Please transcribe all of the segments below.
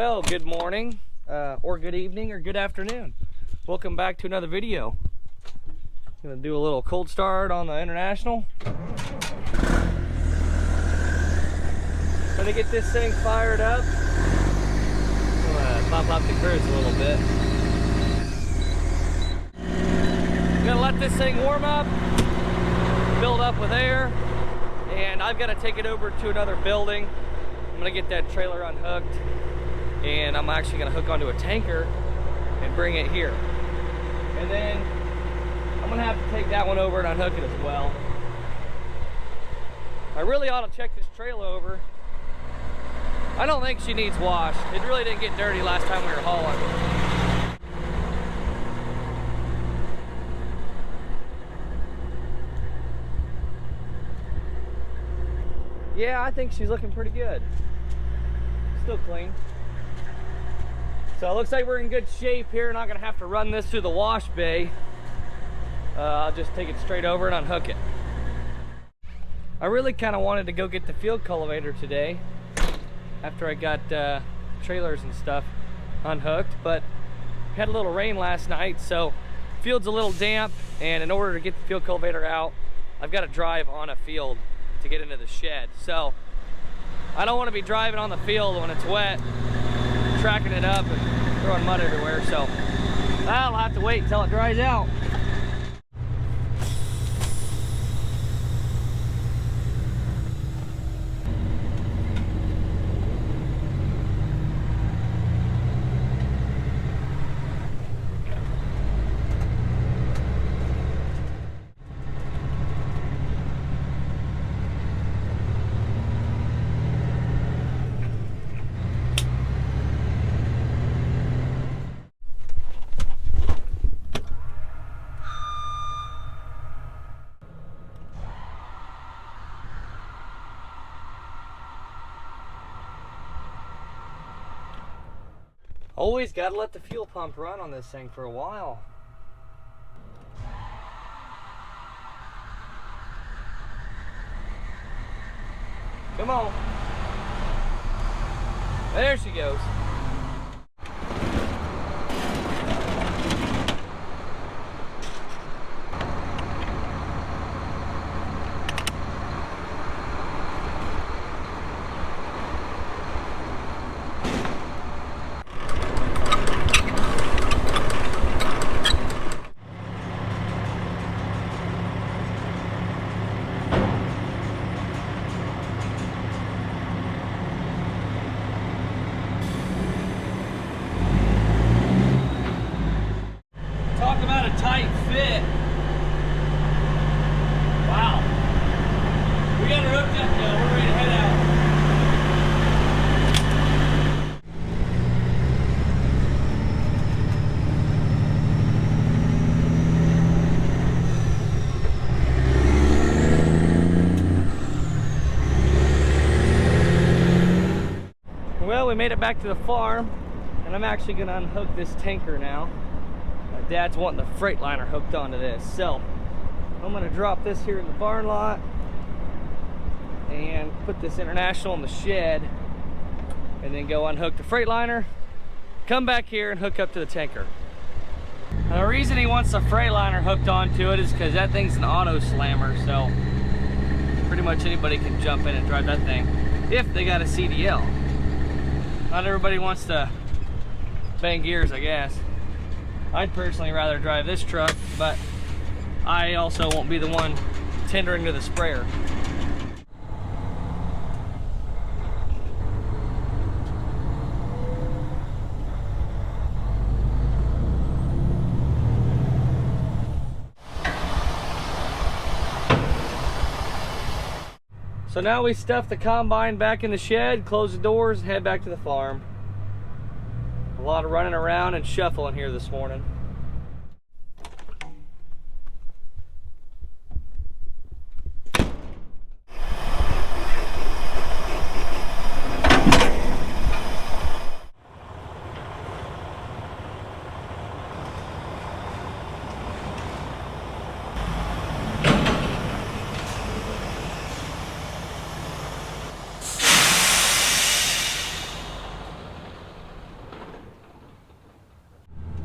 Well, good morning, or good evening, or good afternoon. Welcome back to another video. I'm gonna do a little cold start on the International. Gonna get this thing fired up. I'm gonna pop up the cruise a little bit. I'm gonna let this thing warm up, build up with air, and I've got to take it over to another building. I'm gonna get that trailer unhooked, and I'm actually gonna hook onto a tanker and bring it here. And then I'm gonna have to take that one over and unhook it as well. I really ought to check this trailer over. I don't think she needs washed. It really didn't get dirty last time we were hauling. Yeah, I think she's looking pretty good. Still clean. So it looks like we're in good shape here. Not gonna have to run this through the wash bay. I'll just take it straight over and unhook it. I really kind of wanted to go get the field cultivator today after I got trailers and stuff unhooked, but we had a little rain last night, so field's a little damp, and in order to get the field cultivator out, I've got to drive on a field to get into the shed. So I don't want to be driving on the field when it's wet, tracking it up and throwing mud everywhere, so I'll have to wait until it dries out. Always gotta let the fuel pump run on this thing for a while. Come on. There she goes. Talk about a tight fit. Wow. We got her hooked up now. We're ready to head out. Well, we made it back to the farm, and I'm actually going to unhook this tanker now. My dad's wanting the Freightliner hooked onto this, so I'm going to drop this here in the barn lot and put this International in the shed, and then go unhook the Freightliner, come back here and hook up to the tanker. Now, the reason he wants the Freightliner hooked onto it is because that thing's an auto slammer, so pretty much anybody can jump in and drive that thing if they got a CDL. Not everybody wants to bang gears, I guess. I'd personally rather drive this truck, but I also won't be the one tendering to the sprayer. So now we stuff the combine back in the shed, close the doors, and head back to the farm. A lot of running around and shuffling here this morning.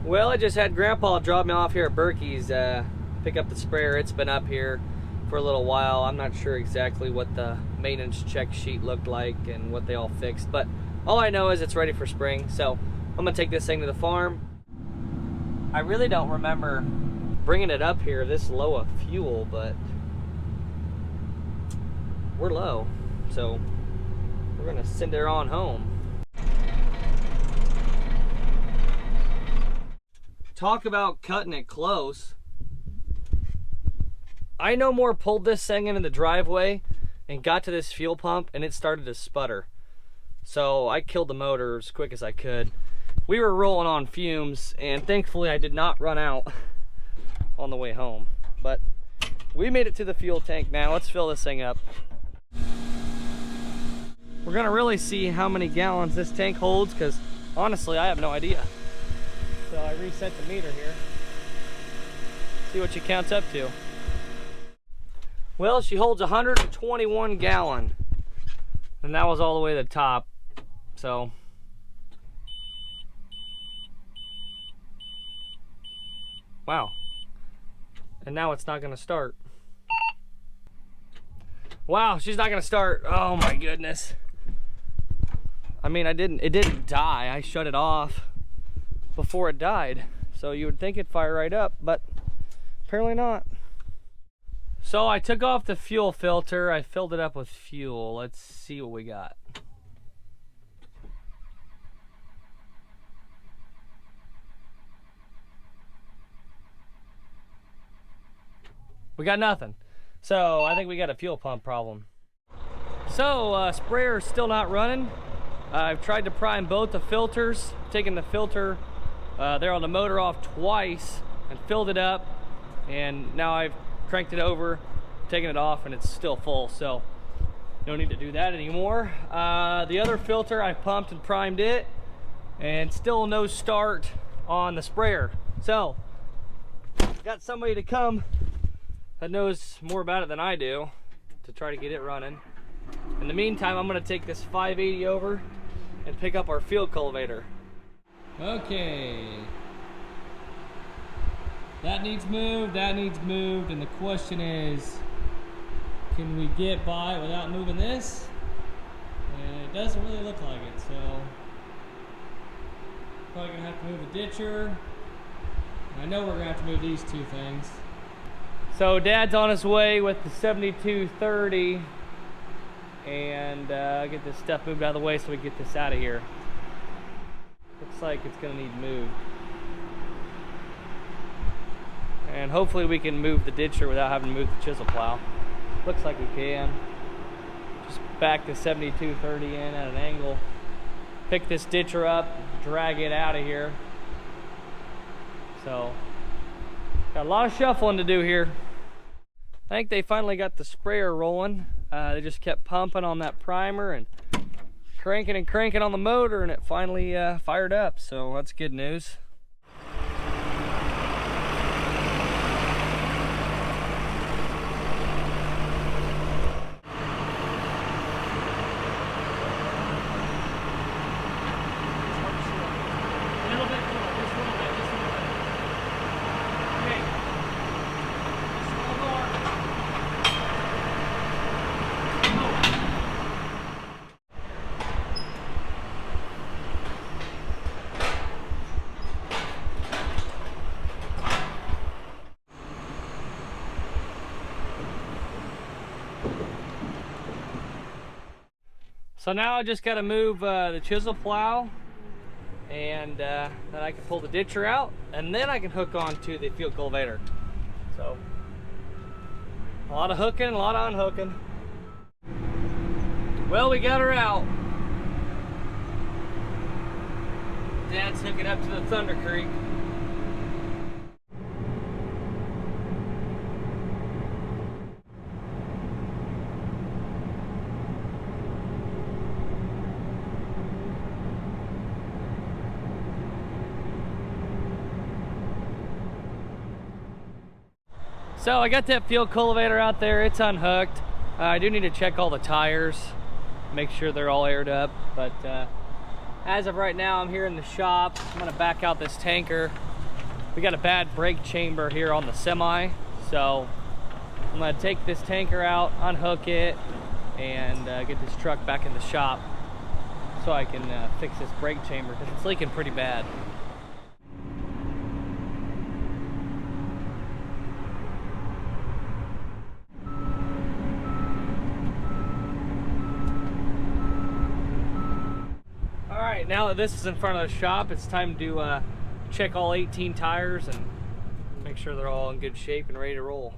Well, I just had Grandpa drop me off here at Berkey's, pick up the sprayer. It's been up here for a little while. I'm not sure exactly what the maintenance check sheet looked like and what they all fixed, but all I know is it's ready for spring. So I'm gonna take this thing to the farm. I really don't remember bringing it up here this low of fuel, but we're low, so we're gonna send her on home. Talk about cutting it close. I no more pulled this thing into the driveway and got to this fuel pump and it started to sputter. So I killed the motor as quick as I could. We were rolling on fumes and thankfully I did not run out on the way home. But we made it to the fuel tank now. Let's fill this thing up. We're gonna really see how many gallons this tank holds, because honestly I have no idea. So I reset the meter here. See what she counts up to. Well, she holds 121 gallon. And that was all the way to the top. So wow. And now it's not gonna start. Wow, she's not gonna start. Oh my goodness. I mean, it didn't die. I shut it off before it died. So you would think it'd fire right up, but apparently not. So I took off the fuel filter. I filled it up with fuel. Let's see what we got. We got nothing. So I think we got a fuel pump problem. So sprayer's still not running. I've tried to prime both the filters, taken the filter there on the motor off twice and filled it up, and now I've cranked it over, taken it off, and it's still full, so no need to do that anymore. The other filter, I pumped and primed it, and still no start on the sprayer. So got somebody to come that knows more about it than I do to try to get it running. In the meantime, I'm gonna take this 580 over and pick up our field cultivator. Okay. That needs moved, and the question is, can we get by without moving this? And it doesn't really look like it, so probably gonna have to move a ditcher. I know we're gonna have to move these two things. So Dad's on his way with the 7230 and get this stuff moved out of the way so we can get this out of here. Looks like it's gonna need moved. And hopefully we can move the ditcher without having to move the chisel plow. Looks like we can. Just back the 7230 in at an angle. Pick this ditcher up, drag it out of here. So, got a lot of shuffling to do here. I think they finally got the sprayer rolling. They just kept pumping on that primer and cranking on the motor, and it finally fired up, so that's good news. So now I just got to move the chisel plow, and then I can pull the ditcher out, and then I can hook on to the field cultivator. So a lot of hooking, a lot of unhooking. Well, we got her out. Dad's hooking up to the Thunder Creek. So I got that field cultivator out there, it's unhooked. I do need to check all the tires, make sure they're all aired up, but as of right now I'm here in the shop. I'm gonna back out this tanker we got a bad brake chamber here on the semi, so I'm gonna take this tanker out, unhook it, and get this truck back in the shop so I can fix this brake chamber because it's leaking pretty bad. All right, now that this is in front of the shop, it's time to check all 18 tires and make sure they're all in good shape and ready to roll.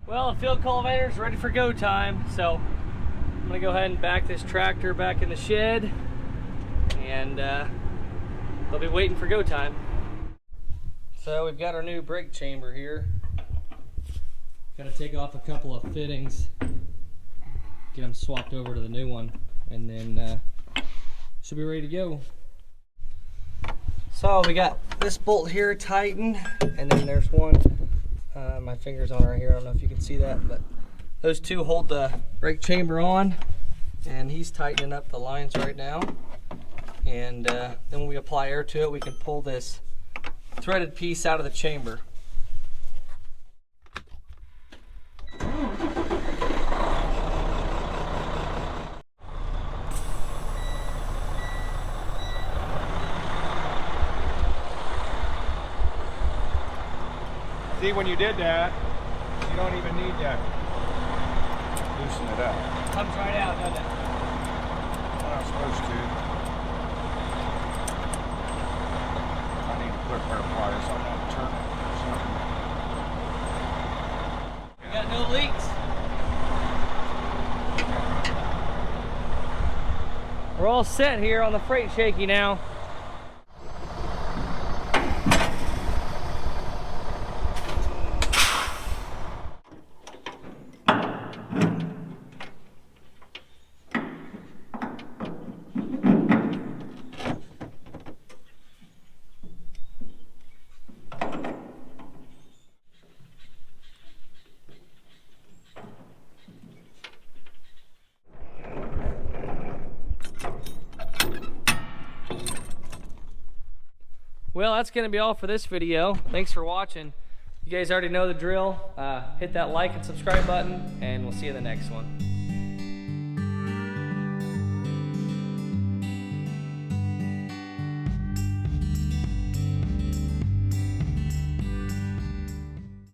Well, the field cultivator's ready for go time, so I'm gonna go ahead and back this tractor back in the shed, and they'll be waiting for go time. So we've got our new brake chamber here. Gotta take off a couple of fittings, get them swapped over to the new one, and then should be ready to go. So we got this bolt here tightened, and then there's one, my finger's on right here, I don't know if you can see that, but those two hold the brake chamber on, and he's tightening up the lines right now. And then when we apply air to it, we can pull this threaded piece out of the chamber. See, when you did that, you don't even need to loosen it up. Comes right out, doesn't it? Well, I'm supposed to. I need to put pair of pliers on that turn or something. We got no leaks. We're all set here on the freight shaky now. Well, that's going to be all for this video. Thanks for watching. You guys already know the drill. Hit that like and subscribe button, and we'll see you in the next one.